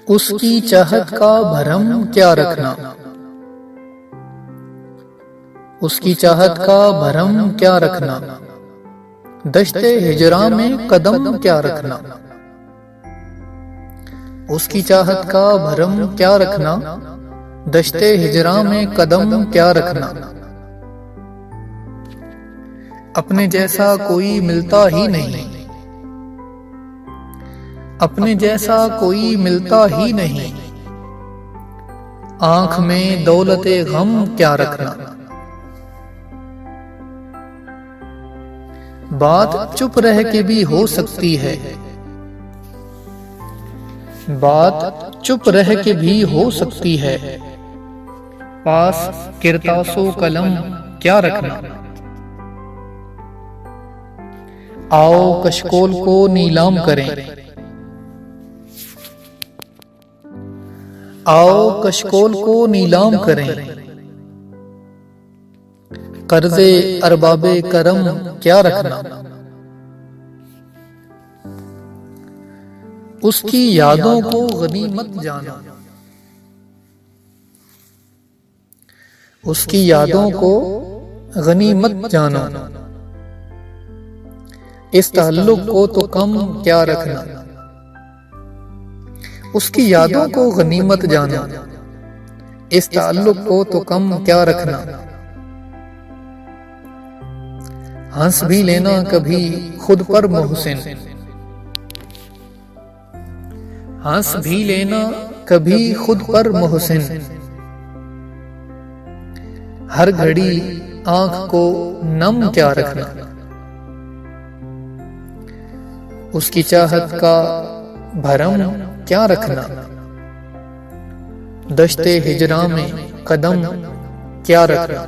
उसकी चाहत का भरम क्या रखना, उसकी चाहत का भरम क्या रखना, दश्ते हिजरा में कदम क्या रखना। उसकी चाहत का भरम क्या रखना, दश्ते हिजरा में कदम क्या रखना। अपने जैसा कोई मिलता ही नहीं, अपने जैसा कोई मिलता ही नहीं, आंख में दौलते गम क्या रखना। बात चुप रह के भी हो सकती है, बात चुप रह के भी हो सकती है, पास किरतासो कलम क्या रखना। आओ कशकोल को नीलाम करें, आओ कशकोल को नीलाम करें, कर्जे अरबाबे करम क्या रखना। उसकी यादों को गनीमत जानो, उसकी यादों को गनीमत जानो, इस ताल्लुक को तो कम क्या रखना। उसकी यादों को गनीमत जाना, इस ताल्लुक को तो कम क्या रखना। हंस भी लेना कभी खुद पर मोहसिन, हंस भी लेना कभी खुद पर मोहसिन, हर घड़ी आंख को नम क्या रखना। उसकी चाहत का भरम क्या रखना, दश्ते हिजरा में कदम क्या रखना।